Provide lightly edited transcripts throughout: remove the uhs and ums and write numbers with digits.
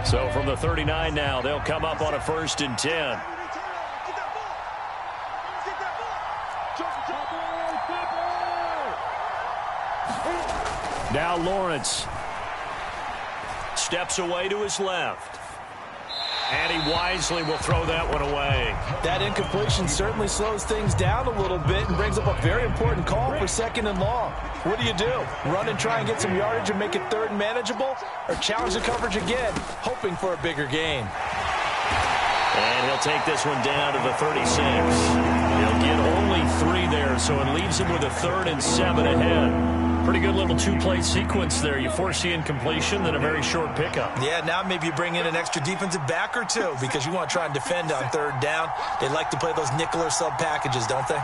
So from the 39 now, they'll come up on a 1st and 10. Now Lawrence steps away to his left. And he wisely will throw that one away. That incompletion certainly slows things down a little bit and brings up a very important call for 2nd and long. What do? Run and try and get some yardage and make it 3rd and manageable? Or challenge the coverage again, hoping for a bigger gain? And he'll take this one down to the 36. He'll get only 3 there, so it leaves him with a 3rd and 7 ahead. Pretty good little 2-play sequence there. You force the incompletion, then a very short pickup. Yeah, now maybe you bring in an extra defensive back or 2 because you want to try and defend on 3rd down. They like to play those nickel or sub packages, don't they?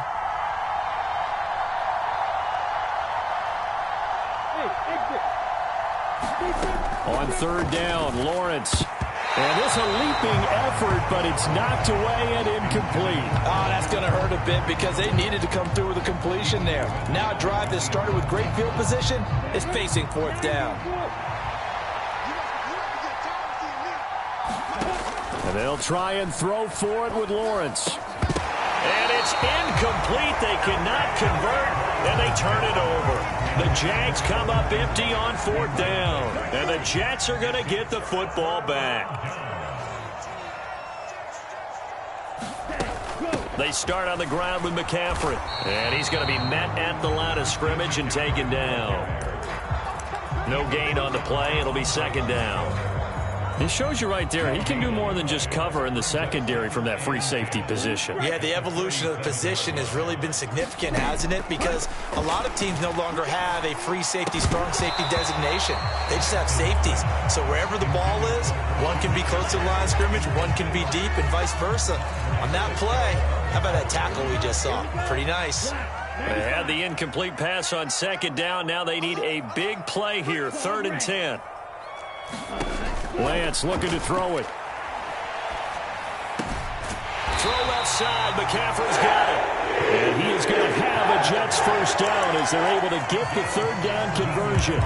On 3rd down, Lawrence. And this a leaping effort, but it's knocked away and incomplete. Oh, that's going to hurt a bit because they needed to come through with a completion there. Now a drive that started with great field position is facing 4th down. And they'll try and throw for it with Lawrence. And it's incomplete. They cannot convert, and they turn it over. The Jags come up empty on 4th down. And the Jets are going to get the football back. They start on the ground with McCaffrey. And he's going to be met at the line of scrimmage and taken down. No gain on the play. It'll be 2nd down. It shows you right there, he can do more than just cover in the secondary from that free safety position. Yeah, the evolution of the position has really been significant, hasn't it? Because a lot of teams no longer have a free safety, strong safety designation. They just have safeties. So wherever the ball is, one can be close to the line of scrimmage, one can be deep, and vice versa. On that play, how about that tackle we just saw? Pretty nice. They had the incomplete pass on 2nd down. Now they need a big play here, 3rd and 10. Lance looking to throw it. Throw left side. McCaffrey's got it. And he is going to have a Jets 1st down as they're able to get the 3rd down conversion.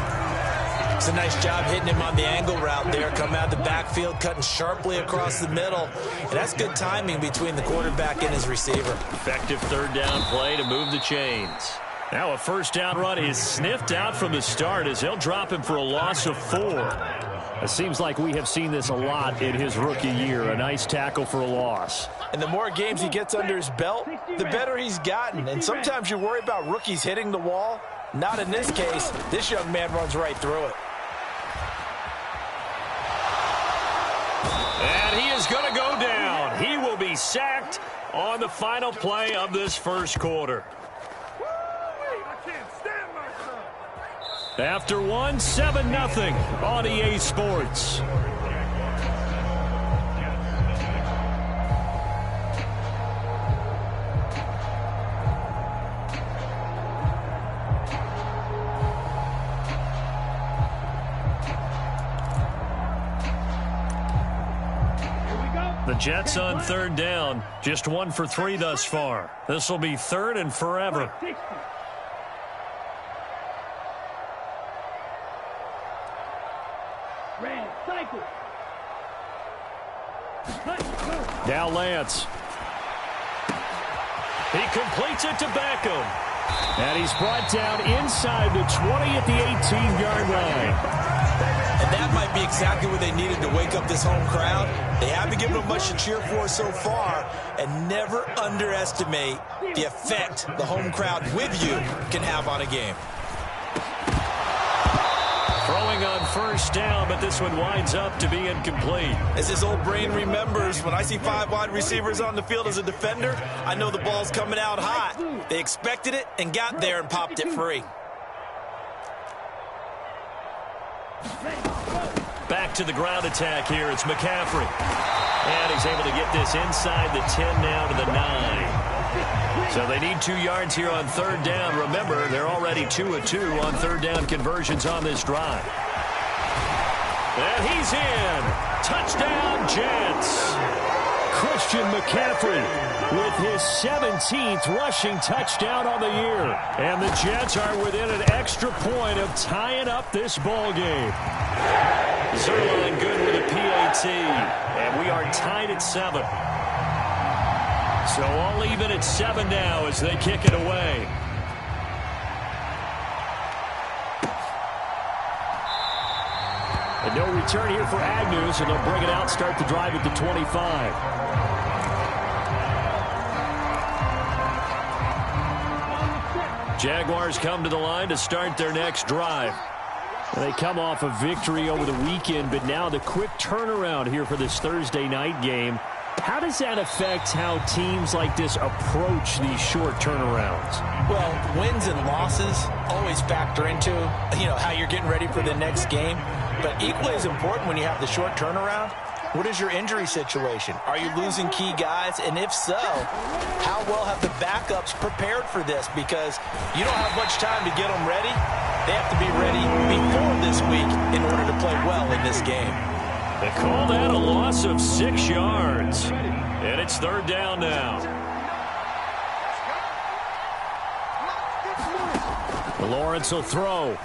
It's a nice job hitting him on the angle route there. Come out of the backfield, cutting sharply across the middle. And that's good timing between the quarterback and his receiver. Effective 3rd down play to move the chains. Now a 1st down run is sniffed out from the start as they'll drop him for a loss of 4. It seems like we have seen this a lot in his rookie year. A nice tackle for a loss. And the more games he gets under his belt, the better he's gotten. And sometimes you worry about rookies hitting the wall. Not in this case. This young man runs right through it. And he is going to go down. He will be sacked on the final play of this 1st quarter. After one, 7-0 on EA Sports. The Jets on 3rd down, just 1 for 3 thus far. This will be 3rd and forever. Now Lance. He completes it to Beckham. And he's brought down inside the 20 at the 18-yard line. And that might be exactly what they needed to wake up this home crowd. They haven't given them much to cheer for so far. And never underestimate the effect the home crowd with you can have on a game. Throwing on 1st down, but this one winds up to be incomplete. As his old brain remembers, when I see 5 wide receivers on the field as a defender, I know the ball's coming out hot. They expected it and got there and popped it free. Back to the ground attack here. It's McCaffrey. And he's able to get this inside the 10 now to the 9. So they need 2 yards here on 3rd down. Remember, they're already 2 of 2 on 3rd down conversions on this drive. And he's in. Touchdown, Jets. Christian McCaffrey with his 17th rushing touchdown on the year. And the Jets are within an extra point of tying up this ball game. Zerline good with a PAT. tied at 7. So all even at 7 now as they kick it away. And no return here for Agnew, so they'll bring it out, start the drive at the 25. Jaguars come to the line to start their next drive. They come off a victory over the weekend, but now the quick turnaround here for this Thursday night game. How does that affect how teams like this approach these short turnarounds? Well, wins and losses always factor into, how you're getting ready for the next game. But equally as important when you have the short turnaround, what is your injury situation? Are you losing key guys? And if so, how well have the backups prepared for this? Because you don't have much time to get them ready. They have to be ready before this week in order to play well in this game. They call that a loss of 6 yards. And it's third down now. Lawrence will throw.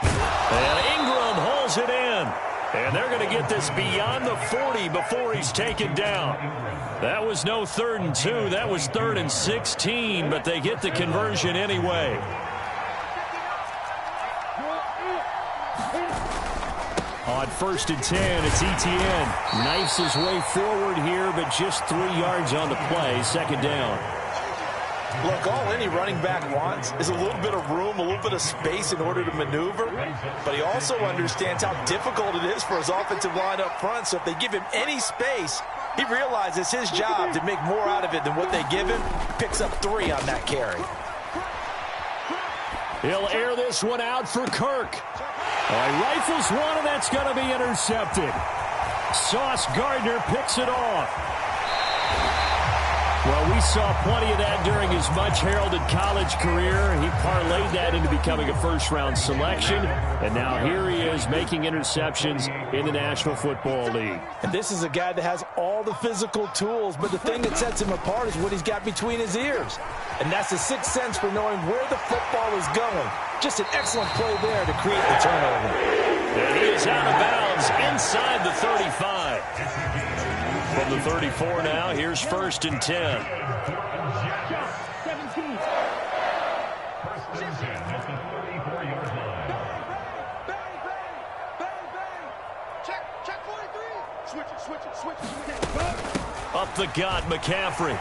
And Ingram holds it in. And they're going to get this beyond the 40 before he's taken down. That was no 3rd and 2. That was 3rd and 16, but they get the conversion anyway. On 1st and 10, it's Etienne. Knifes his way forward here, but just 3 yards on the play. Second down. Look, all any running back wants is a little bit of room, a little bit of space in order to maneuver. But he also understands how difficult it is for his offensive line up front. So if they give him any space, he realizes his job to make more out of it than what they give him. Picks up 3 on that carry. He'll air this one out for Kirk. He rifles one, and that's going to be intercepted. Sauce Gardner picks it off. Well, we saw plenty of that during his much-heralded college career. He parlayed that into becoming a first-round selection, and now here he is making interceptions in the National Football League. And this is a guy that has all the physical tools, but the thing that sets him apart is what he's got between his ears. And that's the sixth sense for knowing where the football is going. Just an excellent play there to create the turnover. And he is out of bounds inside the 35. From the 34 now, here's 1st and 10. Up the gut, McCaffrey.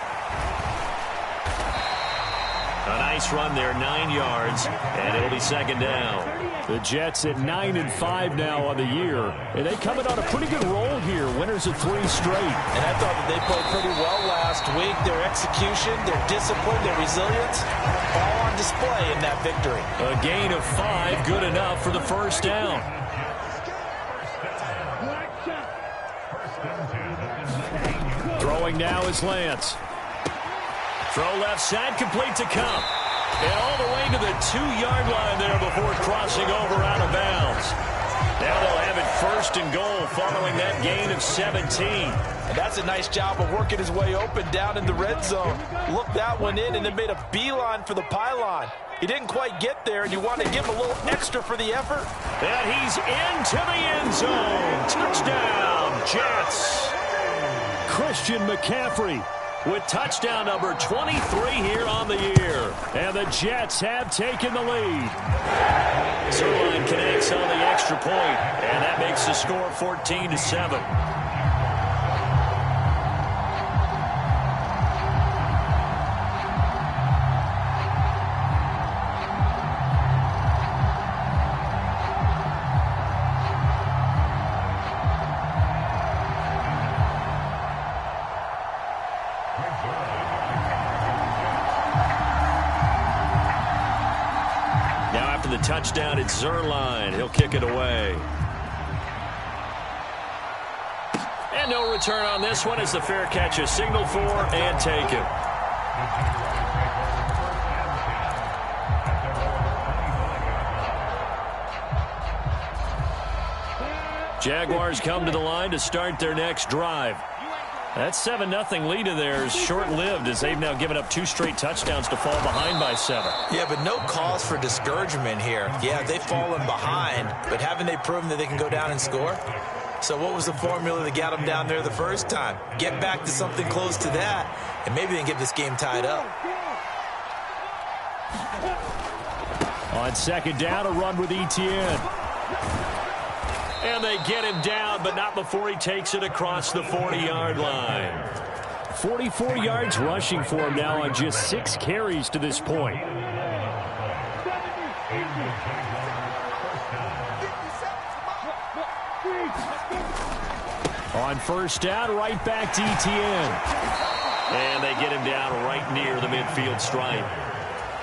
A nice run there, 9 yards, and it'll be 2nd down. The Jets at 9-5 now on the year, and they coming on a pretty good roll here. Winners of 3 straight. And I thought that they played pretty well last week. Their execution, their discipline, their resilience, all on display in that victory. A gain of 5, good enough for the 1st down. Throwing now is Lance. Throw left side, complete to Cup. And all the way to the 2-yard line there before crossing over out of bounds. Now they'll have it 1st and goal following that gain of 17. And that's a nice job of working his way open down in the red zone. Looked that one in and then made a beeline for the pylon. He didn't quite get there, and you want to give him a little extra for the effort. And he's into the end zone. Touchdown, Jets. Christian McCaffrey with touchdown number 23 here on the year. And the Jets have taken the lead. Zerline connects on the extra point, and that makes the score 14-7. Touchdown at Zerline. He'll kick it away. And no return on this one as the fair catch is signaled for and taken. Jaguars come to the line to start their next drive. That 7-0 lead of theirs short-lived as they've now given up 2 straight touchdowns to fall behind by 7. Yeah, but no cause for discouragement here. Yeah, they've fallen behind, but haven't they proven that they can go down and score? So what was the formula that got them down there the first time? Get back to something close to that, and maybe they can get this game tied up. On second down, a run with Etienne. And they get him down, but not before he takes it across the 40-yard line. 44 yards rushing for him now on just 6 carries to this point. On first down, right back to Etienne. And they get him down right near the midfield stripe.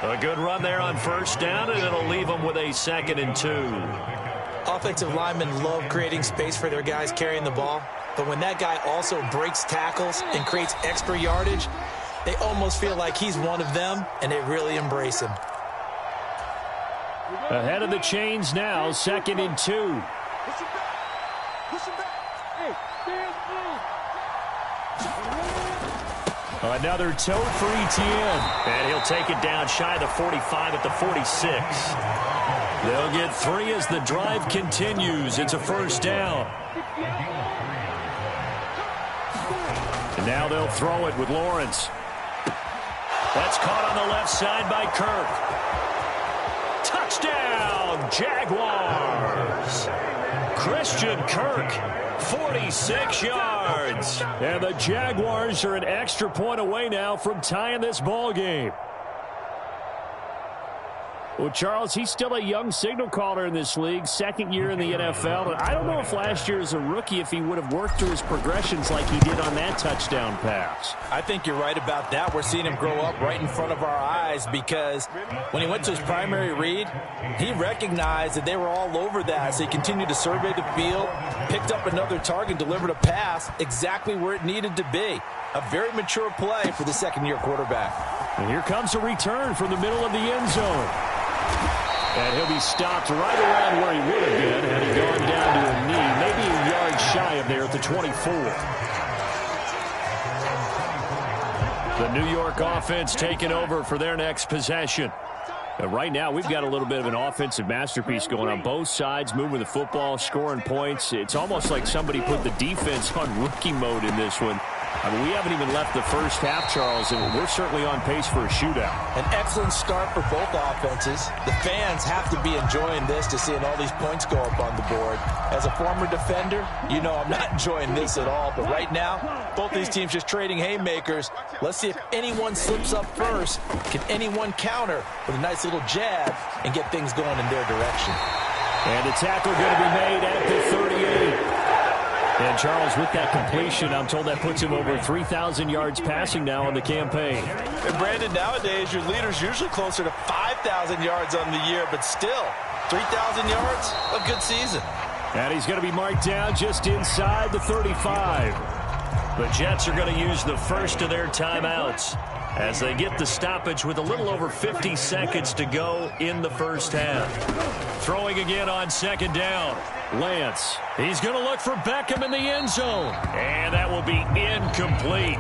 A good run there on first down, and it'll leave them with a 2nd and 2. Offensive linemen love creating space for their guys carrying the ball, but when that guy also breaks tackles and creates extra yardage, they almost feel like he's one of them, and they really embrace him. Ahead of the chains now, 2nd and 2. Another tote for Etienne. And he'll take it down shy of the 45 at the 46. They'll get 3 as the drive continues. It's a first down. And now they'll throw it with Lawrence. That's caught on the left side by Kirk. Touchdown, Jaguars. Christian Kirk, 46 yards. And the Jaguars are an extra point away now from tying this ball game. Well, Charles, he's still a young signal caller in this league, 2nd year in the NFL. And I don't know if last year as a rookie, if he would have worked through his progressions like he did on that touchdown pass. I think you're right about that. We're seeing him grow up right in front of our eyes because when he went to his primary read, he recognized that they were all over that. So he continued to survey the field, picked up another target, delivered a pass exactly where it needed to be. A very mature play for the 2nd-year quarterback. And here comes a return from the middle of the end zone. And he'll be stopped right around where he would have been had he gone down to a knee, maybe a yard shy of there at the 24. The New York offense taking over for their next possession. And right now, we've got a little bit of an offensive masterpiece going on both sides, moving the football, scoring points. It's almost like somebody put the defense on rookie mode in this one. I mean, we haven't even left the first half, Charles, and we're certainly on pace for a shootout. An excellent start for both offenses. The fans have to be enjoying this to seeing all these points go up on the board. As a former defender, you know I'm not enjoying this at all. But right now, both these teams just trading haymakers. Let's see if anyone slips up first. Can anyone counter with a nice little jab and get things going in their direction? And the tackle going to be made at the 38. And Charles, with that completion, I'm told that puts him over 3,000 yards passing now on the campaign. And Brandon, nowadays your leader's usually closer to 5,000 yards on the year, but still, 3,000 yards, a good season. And he's going to be marked down just inside the 35. The Jets are going to use the first of their timeouts as they get the stoppage with a little over 50 seconds to go in the first half. Throwing again on 2nd down. Lance, he's going to look for Beckham in the end zone. And that will be incomplete.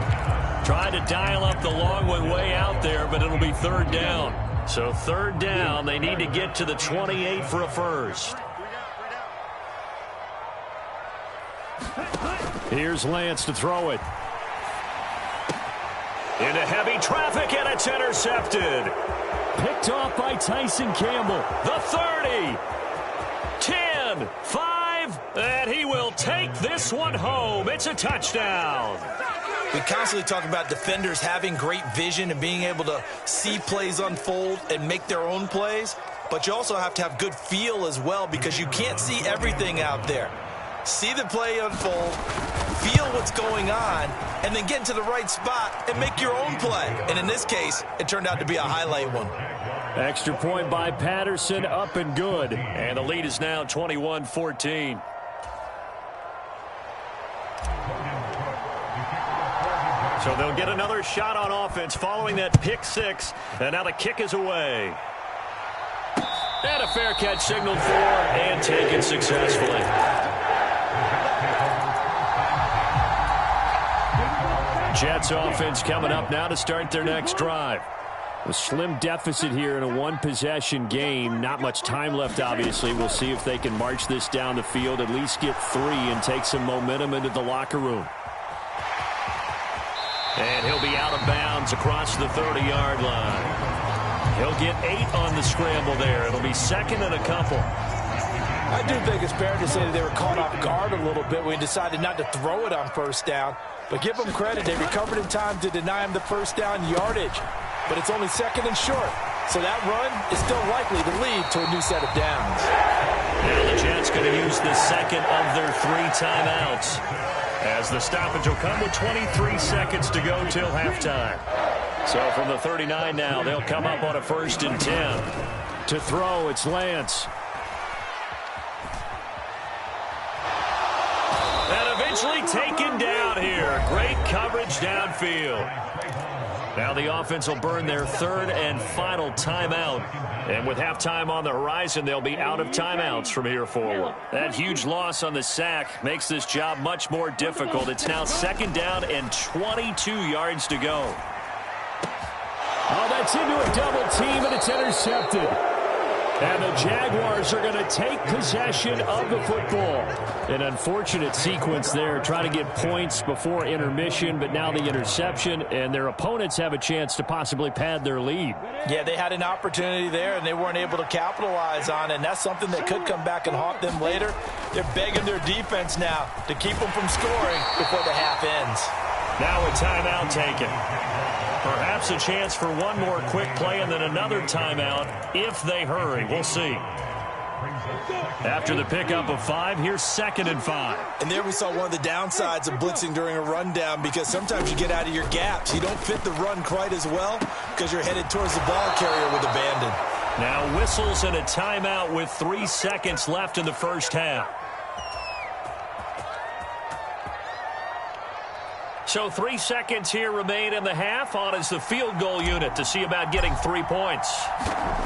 Trying to dial up the long one way out there, but it'll be 3rd down. So 3rd down, they need to get to the 28 for a first. Here's Lance to throw it. Into heavy traffic, and it's intercepted. Picked off by Tyson Campbell. The 30. 10, 5, and he will take this one home. It's a touchdown. We constantly talk about defenders having great vision and being able to see plays unfold and make their own plays, but you also have to have good feel as well because you can't see everything out there. See the play unfold, feel what's going on, and then get into the right spot and make your own play. And in this case, it turned out to be a highlight one. Extra point by Patterson, up and good. And the lead is now 21-14. So they'll get another shot on offense following that pick 6. And now the kick is away. And a fair catch signaled for and taken successfully. Jets offense coming up now to start their next drive. A slim deficit here in a one-possession game. Not much time left, obviously. We'll see if they can march this down the field, at least get 3 and take some momentum into the locker room. And he'll be out of bounds across the 30-yard line. He'll get 8 on the scramble there. It'll be second and a couple. I do think it's fair to say that they were caught off guard a little bit when we decided not to throw it on first down. But give them credit. They recovered in time to deny him the first down yardage. But it's only second and short. So that run is still likely to lead to a new set of downs. Now the Jets going to use the second of their 3 timeouts, as the stoppage will come with 23 seconds to go till halftime. So from the 39 now, they'll come up on a 1st and 10. To throw, it's Lance. And eventually taken down here. Great coverage downfield. Now the offense will burn their 3rd and final timeout. And with halftime on the horizon, they'll be out of timeouts from here forward. That huge loss on the sack makes this job much more difficult. It's now 2nd down and 22 yards to go. Oh, that's into a double team, and it's intercepted. And the Jaguars are going to take possession of the football. An unfortunate sequence there, trying to get points before intermission, but now the interception, and their opponents have a chance to possibly pad their lead. Yeah, they had an opportunity there, and they weren't able to capitalize on it, and that's something that could come back and haunt them later. They're begging their defense now to keep them from scoring before the half ends. Now a timeout taken. Perhaps a chance for one more quick play and then another timeout if they hurry. We'll see. After the pickup of 5, here's 2nd and 5. And there we saw one of the downsides of blitzing during a rundown, because sometimes you get out of your gaps. You don't fit the run quite as well because you're headed towards the ball carrier with abandon. Now whistles and a timeout with 3 seconds left in the first half. So 3 seconds here remain in the half. On is the field goal unit to see about getting 3 points.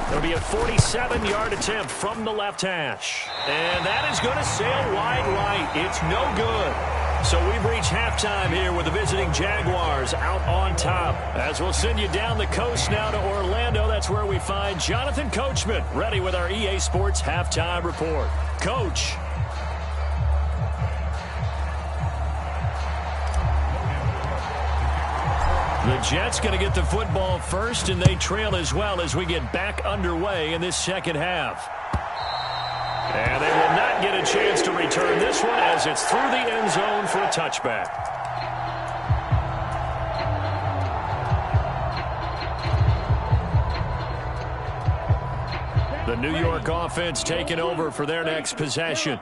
There'll be a 47-yard attempt from the left hash. And that is going to sail wide right. It's no good. So we've reached halftime here with the visiting Jaguars out on top. As we'll send you down the coast now to Orlando, that's where we find Jonathan Coachman ready with our EA Sports halftime report. Coach. The Jets going to get the football first, and they trail as well as we get back underway in this second half. And they will not get a chance to return this one as it's through the end zone for a touchback. The New York offense taking over for their next possession.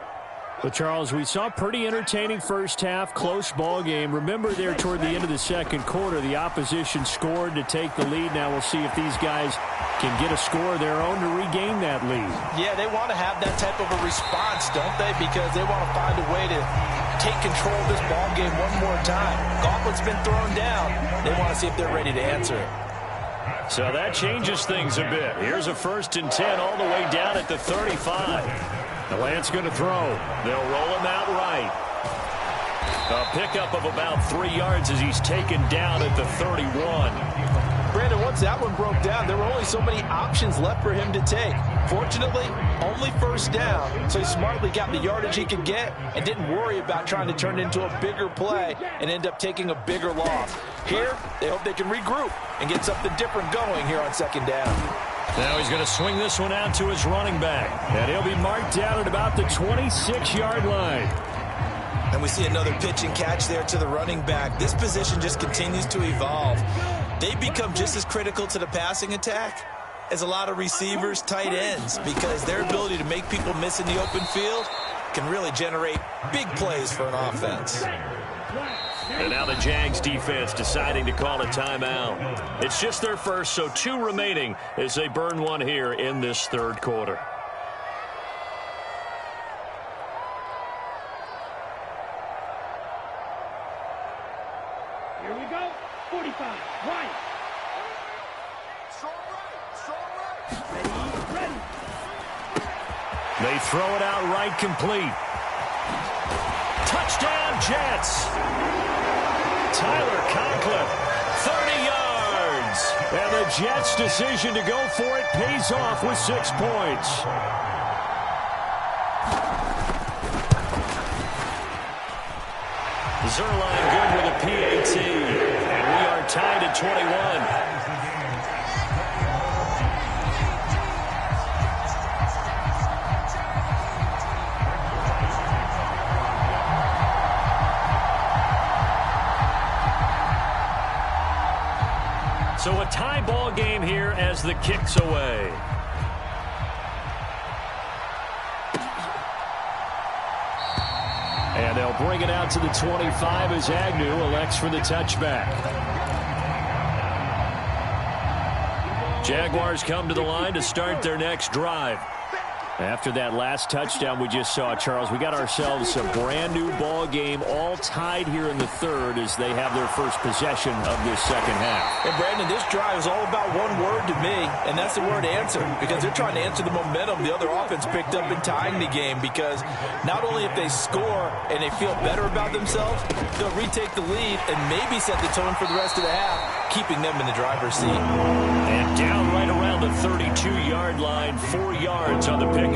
But, Charles, we saw a pretty entertaining first half, close ball game. Remember there toward the end of the second quarter, the opposition scored to take the lead. Now we'll see if these guys can get a score of their own to regain that lead. Yeah, they want to have that type of a response, don't they? Because they want to find a way to take control of this ball game one more time. Gauntlet's been thrown down. They want to see if they're ready to answer it. So that changes things a bit. Here's a 1st and 10 all the way down at the 35. The Lance going to throw. They'll roll him out right. A pickup of about 3 yards as he's taken down at the 31. Brandon, once that one broke down, there were only so many options left for him to take. Fortunately, only first down, so he smartly got the yardage he could get and didn't worry about trying to turn it into a bigger play and end up taking a bigger loss. Here, they hope they can regroup and get something different going here on 2nd down. Now he's going to swing this one out to his running back. And he'll be marked down at about the 26-yard line. And we see another pitch and catch there to the running back. This position just continues to evolve. They become just as critical to the passing attack as a lot of receivers, tight ends, because their ability to make people miss in the open field can really generate big plays for an offense. And now the Jags defense deciding to call a timeout. It's just their first, so 2 remaining as they burn one here in this 3rd quarter. Here we go. 45. Right. Ready. They throw it out right, complete. Touchdown, Jets. Tyler Conklin, 30 yards. yards. And the Jets' decision to go for it pays off with 6 points. Zerline good with a PAT. And we are tied at 21. So a tie ball game here as the kick's away. And they'll bring it out to the 25 as Agnew elects for the touchback. Jaguars come to the line to start their next drive. After that last touchdown we just saw, Charles, we got ourselves a brand new ball game, all tied here in the third as they have their first possession of this second half. And Brandon, this drive is all about one word to me, and that's the word answer, because they're trying to answer the momentum the other offense picked up in tying the game, because not only if they score and they feel better about themselves, they'll retake the lead and maybe set the tone for the rest of the half, keeping them in the driver's seat. And down right around the 32-yard line, 4 yards on the pickup.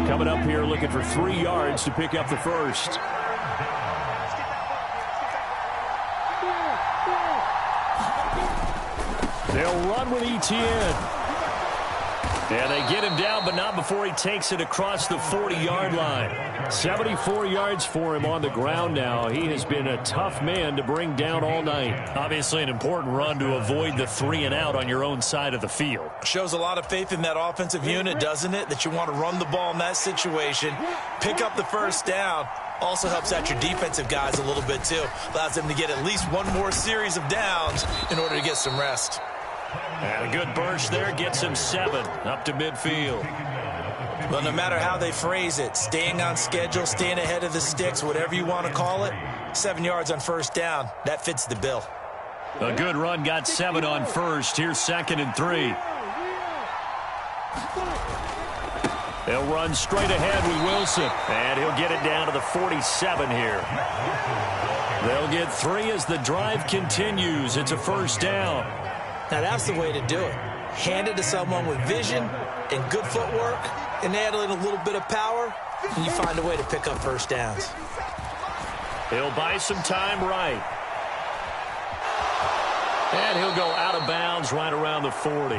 Coming up here looking for 3 yards to pick up the first. They'll run with Etienne. And they get him down, but not before he takes it across the 40-yard line. 74 yards for him on the ground now. He has been a tough man to bring down all night. Obviously an important run to avoid the 3 and out on your own side of the field. Shows a lot of faith in that offensive unit, doesn't it? That you want to run the ball in that situation, pick up the first down. Also helps out your defensive guys a little bit too. Allows them to get at least one more series of downs in order to get some rest. And a good burst there gets him 7 up to midfield. Well, no matter how they phrase it, staying on schedule, staying ahead of the sticks, whatever you want to call it, 7 yards on first down, that fits the bill. A good run got 7 on first. Here's 2nd and 3. They'll run straight ahead with Wilson. And he'll get it down to the 47 here. They'll get 3 as the drive continues. It's a first down. Now, that's the way to do it. Hand it to someone with vision and good footwork, and add in a little bit of power, and you find a way to pick up first downs. He'll buy some time right. And he'll go out of bounds right around the 40.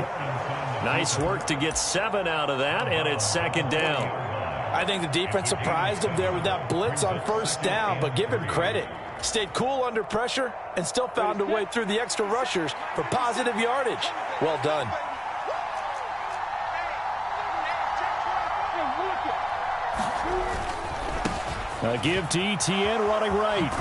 Nice work to get 7 out of that, and it's 2nd down. I think the defense surprised him there with that blitz on first down, but give him credit. Stayed cool under pressure and still found a way through the extra rushers for positive yardage. Well done. A give to Etienne running right.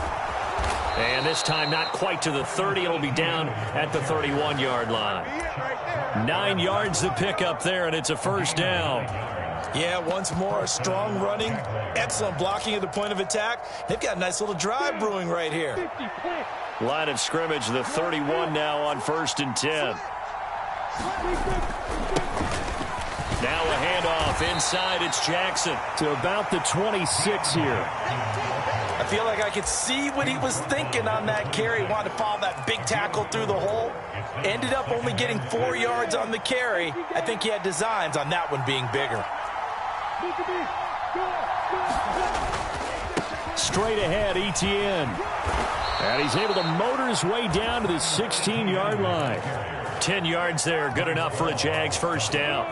And this time not quite to the 30. It'll be down at the 31-yard line. 9 yards to pick up there, and it's a first down. Yeah, once more, strong running, excellent blocking at the point of attack. They've got a nice little drive brewing right here. Line of scrimmage, the 31 now on 1st and 10. Now a handoff inside. It's Jackson to about the 26 here. I feel like I could see what he was thinking on that carry. Wanted to follow that big tackle through the hole. Ended up only getting 4 yards on the carry. I think he had designs on that one being bigger. Straight ahead, Etienne. And he's able to motor his way down to the 16-yard line. 10 yards there, good enough for a Jags first down.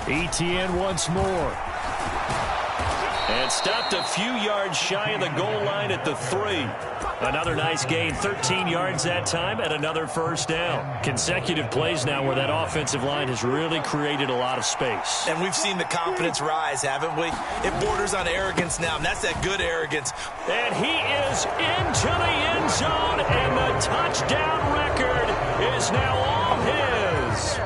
Etienne once more. And stopped a few yards shy of the goal line at the 3. Another nice gain, 13 yards that time, and another first down. Consecutive plays now where that offensive line has really created a lot of space. And we've seen the confidence rise, haven't we? It borders on arrogance now, and that's that good arrogance. And he is into the end zone, and the touchdown record is now all his.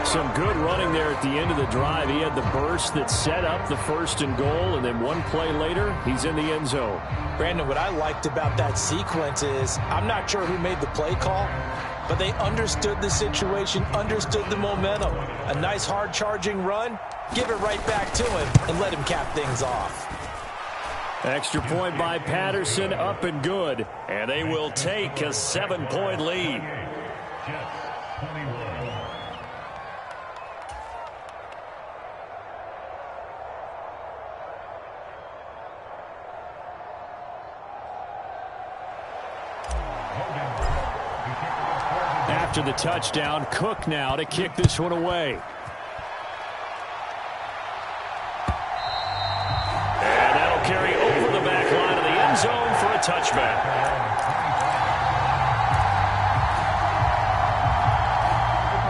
Some good running there at the end of the drive. He had the burst that set up the 1st and goal, and then one play later, he's in the end zone. Brandon, what I liked about that sequence is I'm not sure who made the play call, but they understood the situation, understood the momentum. A nice hard-charging run, give it right back to him, and let him cap things off. Extra point by Patterson, up and good. And they will take a 7-point lead. After the touchdown, Cook now to kick this one away. And that'll carry over the back line of the end zone for a touchback.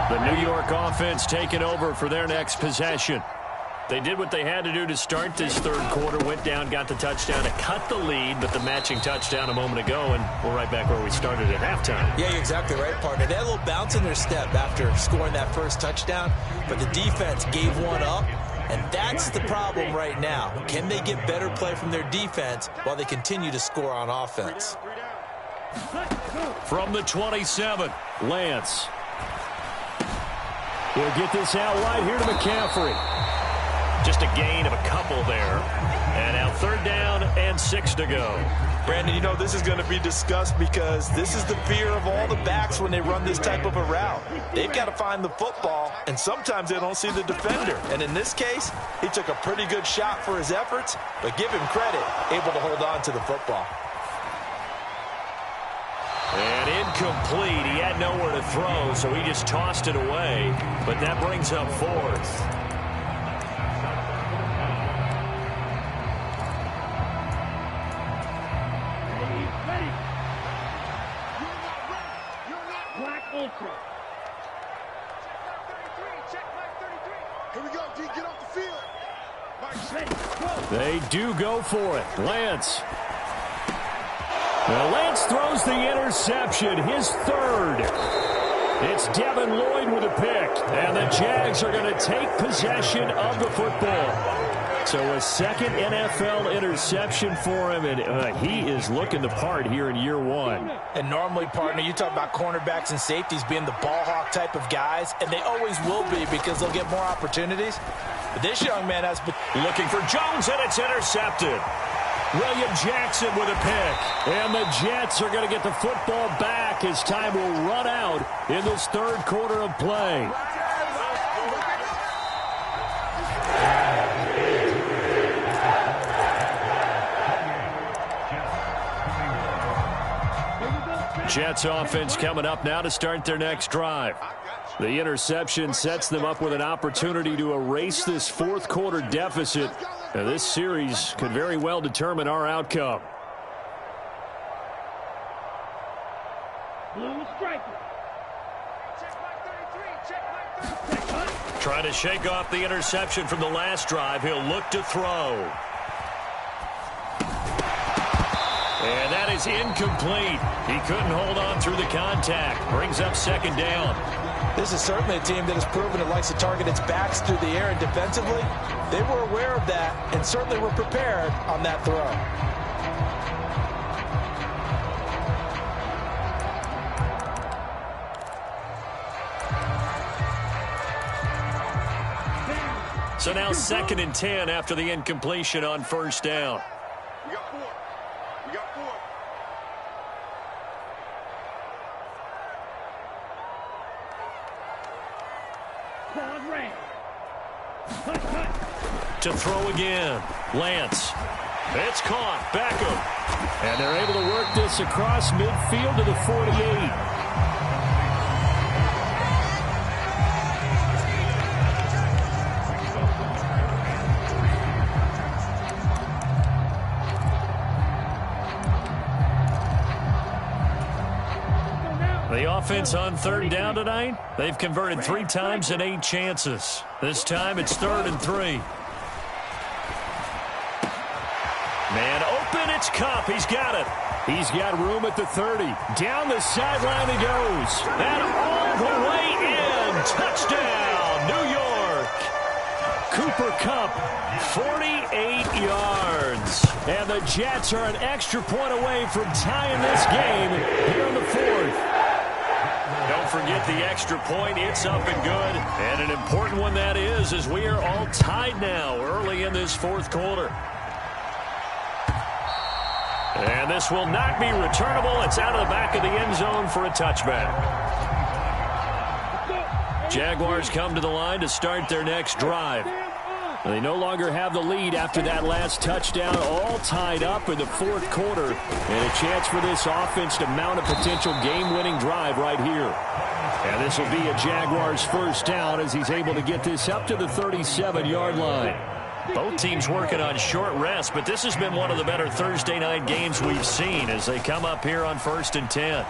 The New York offense taking over for their next possession. They did what they had to do to start this third quarter, went down, got the touchdown to cut the lead, but the matching touchdown a moment ago, and we're right back where we started at halftime. Yeah, you're exactly right, partner. They had a little bounce in their step after scoring that first touchdown, but the defense gave one up, and that's the problem right now. Can they get better play from their defense while they continue to score on offense? From the 27, Lance. We'll get this out wide here to McCaffrey. just a gain of a couple there. And now 3rd down and 6 to go. Brandon, you know this is going to be discussed because this is the fear of all the backs when they run this type of a route. They've got to find the football, and sometimes they don't see the defender. And in this case, he took a pretty good shot for his efforts, but give him credit, able to hold on to the football. And incomplete. He had nowhere to throw, so he just tossed it away. But that brings up 4th. They do go for it. Lance. Now Lance throws the interception, his 3rd. It's Devin Lloyd with a pick. And the Jags are going to take possession of the football. So a 2nd NFL interception for him, and he is looking the part here in year 1. And normally, partner, you talk about cornerbacks and safeties being the ball hawk type of guys, and they always will be because they'll get more opportunities. But this young man has been looking for Jones, and it's intercepted. William Jackson with a pick. And the Jets are going to get the football back as time will run out in this 3rd quarter of play. Jets offense coming up now to start their next drive. The interception sets them up with an opportunity to erase this 4th quarter deficit. Now, this series could very well determine our outcome. Trying to shake off the interception from the last drive. He'll look to throw. And that is incomplete. He couldn't hold on through the contact. Brings up 2nd down. This is certainly a team that has proven it likes to target its backs through the air, and defensively, they were aware of that and certainly were prepared on that throw. So now 2nd and 10 after the incompletion on 1st down. We got 4. We got 4. To throw again. Lance. It's caught. Beckham. And they're able to work this across midfield to the 48. The offense on 3rd down tonight, they've converted 3 times in 8 chances. This time it's 3rd and 3. Man open, it's Cup. He's got it. He's got room at the 30. Down the sideline he goes. And all the way in. Touchdown, New York. Cooper Kupp, 48 yards. And the Jets are an extra point away from tying this game here in the 4th. Don't forget the extra point. It's up and good. And an important one that is, as we are all tied now early in this 4th quarter. And this will not be returnable. It's out of the back of the end zone for a touchback. Jaguars come to the line to start their next drive. They no longer have the lead after that last touchdown, all tied up in the fourth quarter. And a chance for this offense to mount a potential game-winning drive right here. And this will be a Jaguars first down as he's able to get this up to the 37-yard line. Both teams working on short rest, but this has been one of the better Thursday night games we've seen as they come up here on 1st and 10.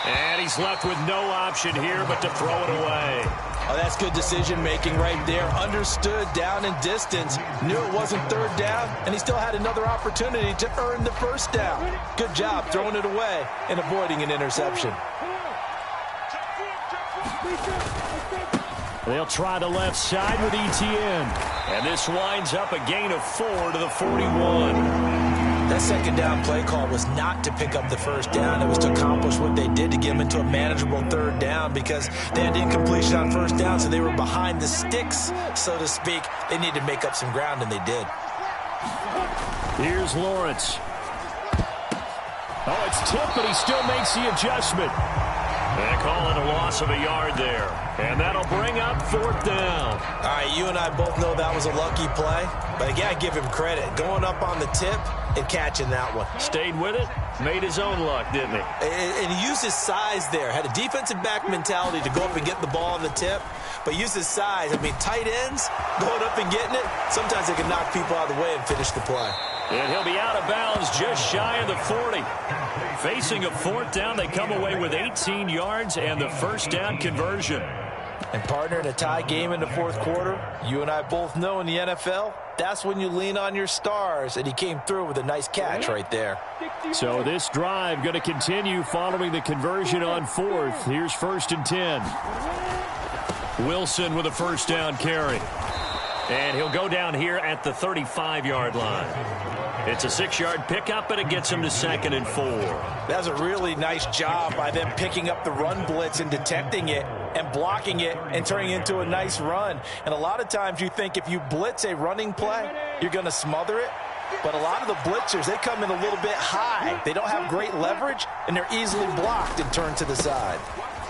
And he's left with no option here but to throw it away. Oh, that's good decision-making right there. Understood down and distance. Knew it wasn't third down, and he still had another opportunity to earn the first down. Good job throwing it away and avoiding an interception. They'll try the left side with Etienne. And this winds up a gain of 4 to the 41. That second down play call was not to pick up the first down. It was to accomplish what they did to get them into a manageable third down because they had incompletion on first down, so they were behind the sticks, so to speak. They needed to make up some ground, and they did. Here's Lawrence. Oh, it's tipped, but he still makes the adjustment. They call it a loss of a yard there. And that'll bring up 4th down. All right, you and I both know that was a lucky play, but you got to give him credit. Going up on the tip and catching that one. Stayed with it, made his own luck, didn't he? And he used his size there. Had a defensive back mentality to go up and get the ball on the tip, but used his size. I mean, tight ends going up and getting it, sometimes they can knock people out of the way and finish the play. And he'll be out of bounds just shy of the 40. Facing a 4th down, they come away with 18 yards and the first down conversion. And partner, in a tie game in the fourth quarter, you and I both know in the NFL, that's when you lean on your stars, and he came through with a nice catch right there. So this drive going to continue following the conversion on 4th. Here's 1st and 10. Wilson with a first down carry. And he'll go down here at the 35-yard line. It's a 6-yard pickup, but it gets him to 2nd and 4. That's a really nice job by them picking up the run blitz and detecting it and blocking it and turning it into a nice run. And a lot of times you think if you blitz a running play, you're going to smother it. But a lot of the blitzers, they come in a little bit high. They don't have great leverage, and they're easily blocked and turned to the side.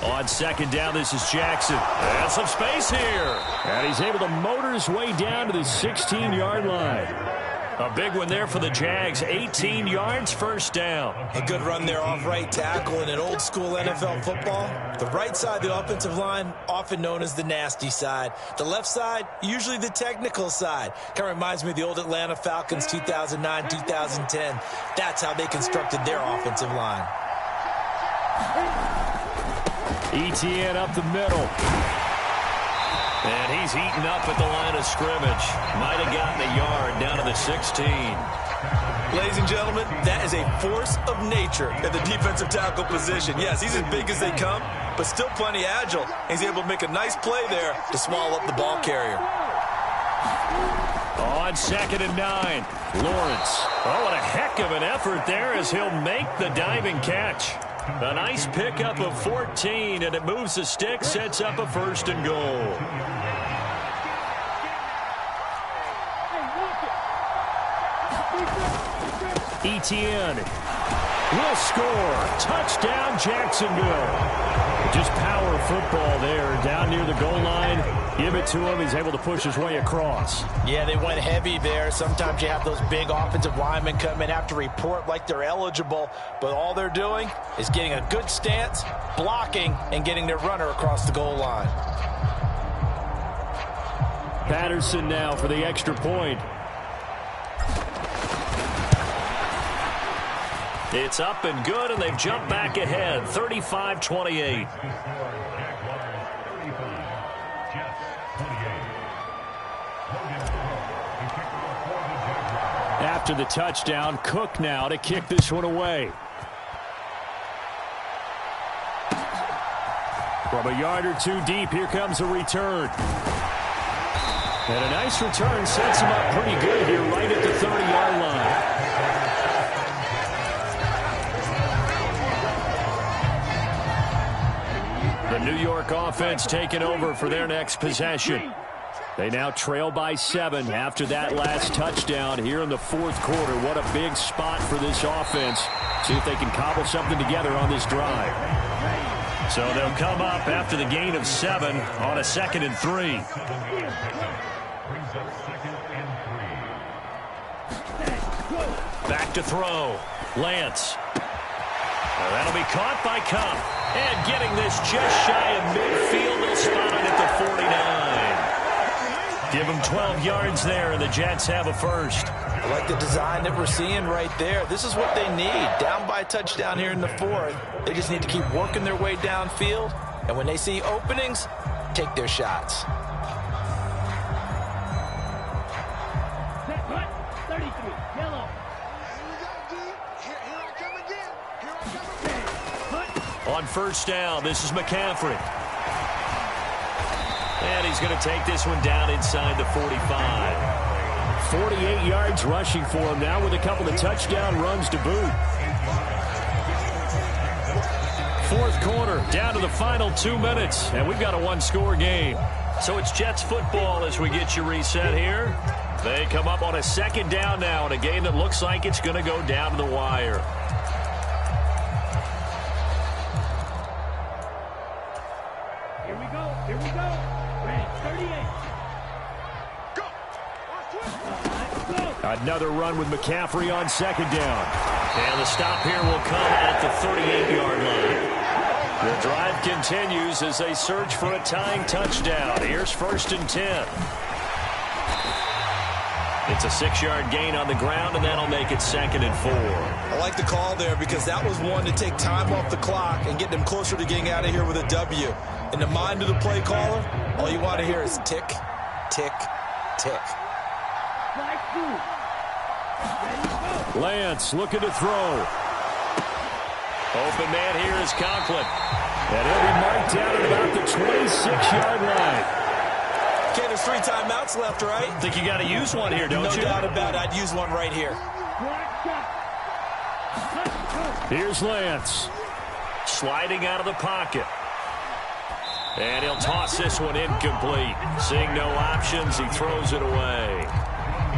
On 2nd down, this is Jackson. And some space here. And he's able to motor his way down to the 16-yard line. A big one there for the Jags. 18 yards, first down. A good run there off right tackle in an old-school NFL football. The right side of the offensive line, often known as the nasty side. The left side, usually the technical side. Kind of reminds me of the old Atlanta Falcons 2009, 2010. That's how they constructed their offensive line. Etienne up the middle. And he's eaten up at the line of scrimmage. Might have gotten a yard down to the 16. Ladies and gentlemen, that is a force of nature at the defensive tackle position. Yes, he's as big as they come, but still plenty agile. He's able to make a nice play there to swallow up the ball carrier. On 2nd and 9, Lawrence. Oh, what a heck of an effort there as he'll make the diving catch. A nice pickup of 14, and it moves the stick, sets up a 1st and goal. Etienne will score. Touchdown, Jacksonville. Just power football there down near the goal line. Give it to him. He's able to push his way across. Yeah, they went heavy there. Sometimes you have those big offensive linemen come in, have to report like they're eligible, but all they're doing is getting a good stance, blocking, and getting their runner across the goal line. Patterson now for the extra point. It's up and good, and they've jumped back ahead, 35-28. After the touchdown, Cook now to kick this one away. From a yard or two deep, here comes a return. And a nice return sets him up pretty good here right at the 30-yard line. The New York offense taking over for their next possession. They now trail by 7 after that last touchdown here in the fourth quarter. What a big spot for this offense. See if they can cobble something together on this drive. So they'll come up after the gain of 7 on a 2nd and 3. Back to throw. Lance. That'll be caught by Cup. And getting this just shy of midfield. They'll spot it at the 49. Give them 12 yards there, and the Jets have a first. I like the design that we're seeing right there. This is what they need. Down by a touchdown here in the fourth. They just need to keep working their way downfield. And when they see openings, take their shots. 33, yellow. On first down, this is McCaffrey. And he's going to take this one down inside the 45. 48 yards rushing for him now with a couple of touchdown runs to boot. Fourth quarter, down to the final 2 minutes, and we've got a one-score game. So it's Jets football as we get you reset here. They come up on a 2nd down now in a game that looks like it's going to go down to the wire. Here we go. Ready, 38. Go. Another run with McCaffrey on 2nd down. And the stop here will come at the 38-yard line. The drive continues as they search for a tying touchdown. Here's 1st and 10. It's a 6-yard gain on the ground, and that'll make it 2nd and 4. I like the call there because that was one to take time off the clock and get them closer to getting out of here with a W. In the mind of the play caller, all you want to hear is tick, tick, tick. Lance looking to throw. Open man here is Conklin. And he'll be marked down at about the 26-yard line. Okay, there's 3 timeouts left, right? Think you got to use one here, don't you? No doubt about it. I'd use one right here. Here's Lance. Sliding out of the pocket. And he'll toss this one incomplete. Seeing no options, he throws it away.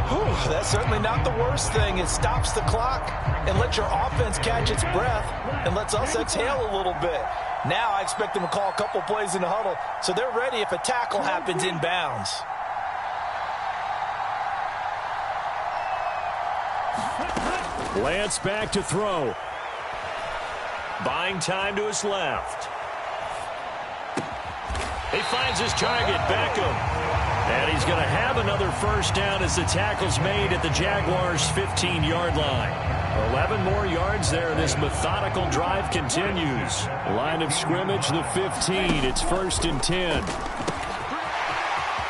Whew, that's certainly not the worst thing. It stops the clock and lets your offense catch its breath and lets us exhale a little bit. Now I expect them to call a couple plays in the huddle so they're ready if a tackle happens inbounds. Lance back to throw. Buying time to his left. He finds his target, Beckham. And he's going to have another first down as the tackle's made at the Jaguars' 15-yard line. 11 more yards there. This methodical drive continues. Line of scrimmage, the 15. It's 1st and 10.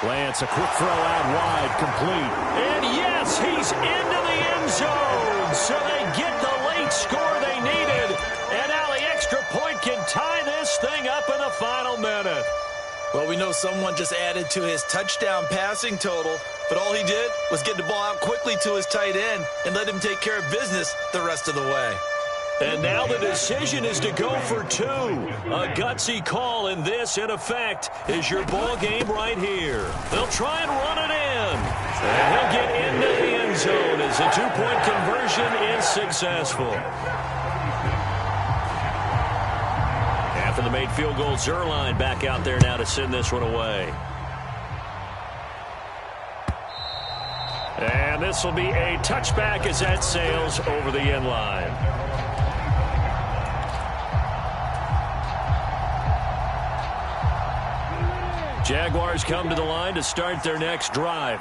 Lance, a quick throw out wide, complete. And yes, he's into the end zone. So they get the late score they needed. And now the extra point can tie this thing up in the final minute. Well, we know someone just added to his touchdown passing total, but all he did was get the ball out quickly to his tight end and let him take care of business the rest of the way. And now the decision is to go for 2. A gutsy call, and this, in effect, is your ball game right here. They'll try and run it in. And he'll get into the end zone as the 2-point conversion is successful. After the made field goal, Zerline back out there now to send this one away. And this will be a touchback as that sails over the end line. Jaguars come to the line to start their next drive.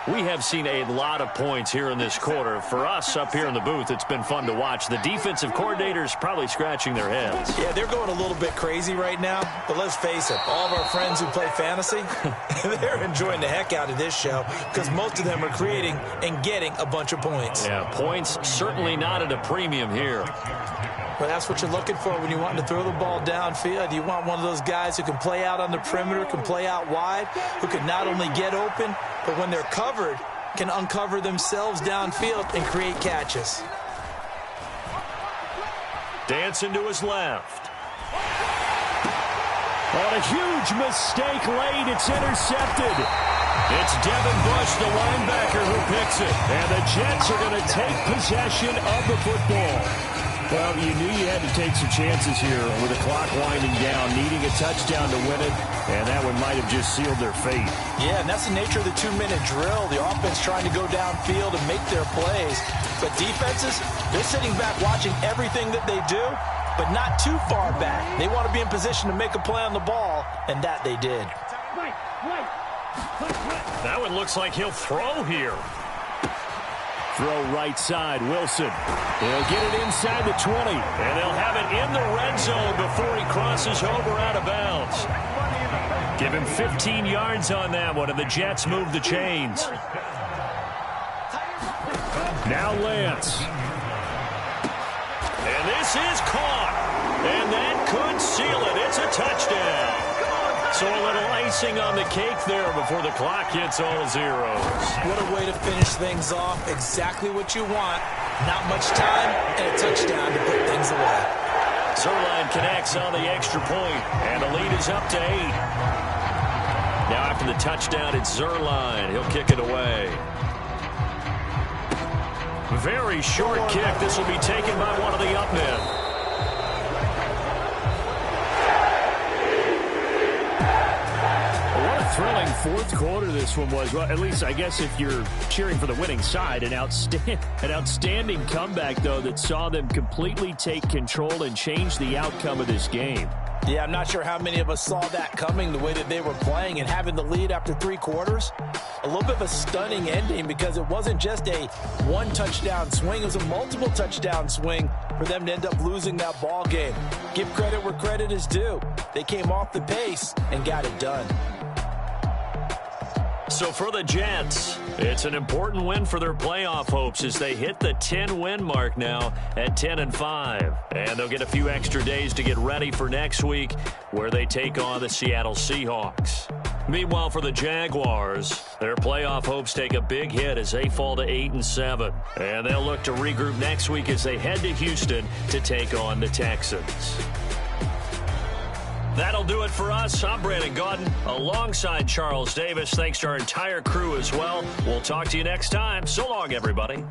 We have seen a lot of points here in this quarter. For us up here in the booth, it's been fun to watch. The defensive coordinators probably scratching their heads. Yeah, they're going a little bit crazy right now. But let's face it, all of our friends who play fantasy, they're enjoying the heck out of this show because most of them are creating and getting a bunch of points. Yeah, points certainly not at a premium here. Well, that's what you're looking for when you want to throw the ball downfield. You want one of those guys who can play out on the perimeter, can play out wide, who can not only get open, but when they're covered, can uncover themselves downfield and create catches. Dancing to his left. On a huge mistake late, it's intercepted. It's Devin Bush, the linebacker, who picks it. And the Jets are going to take possession of the football. Well, you knew you had to take some chances here with the clock winding down, needing a touchdown to win it, and that one might have just sealed their fate. Yeah, and that's the nature of the 2-minute drill. The offense trying to go downfield and make their plays. But defenses, they're sitting back watching everything that they do, but not too far back. They want to be in position to make a play on the ball, and that they did. That one looks like he'll throw here. Throw right side, Wilson. He'll get it inside the 20, and they'll have it in the red zone before he crosses over out of bounds. Give him 15 yards on that one, and the Jets move the chains. Now Lance. And this is caught, and that could seal it. It's a touchdown. So a little icing on the cake there before the clock hits all zeros. What a way to finish things off. Exactly what you want. Not much time and a touchdown to put things away. Zuerlein connects on the extra point, and the lead is up to 8. Now after the touchdown, it's Zuerlein. He'll kick it away. Very short kick. This will be taken by one of the up men. Thrilling fourth quarter this one was. Well, at least I guess if you're cheering for the winning side, an outstanding comeback, though, that saw them completely take control and change the outcome of this game. Yeah, I'm not sure how many of us saw that coming, the way that they were playing and having the lead after 3 quarters. A little bit of a stunning ending because it wasn't just a one-touchdown swing. It was a multiple touchdown swing for them to end up losing that ball game. Give credit where credit is due. They came off the pace and got it done. So for the Jets, it's an important win for their playoff hopes as they hit the 10-win mark now at 10-5. And they'll get a few extra days to get ready for next week where they take on the Seattle Seahawks. Meanwhile, for the Jaguars, their playoff hopes take a big hit as they fall to 8-7. And they'll look to regroup next week as they head to Houston to take on the Texans. That'll do it for us. I'm Brandon Gaudin alongside Charles Davis. Thanks to our entire crew as well. We'll talk to you next time. So long, everybody.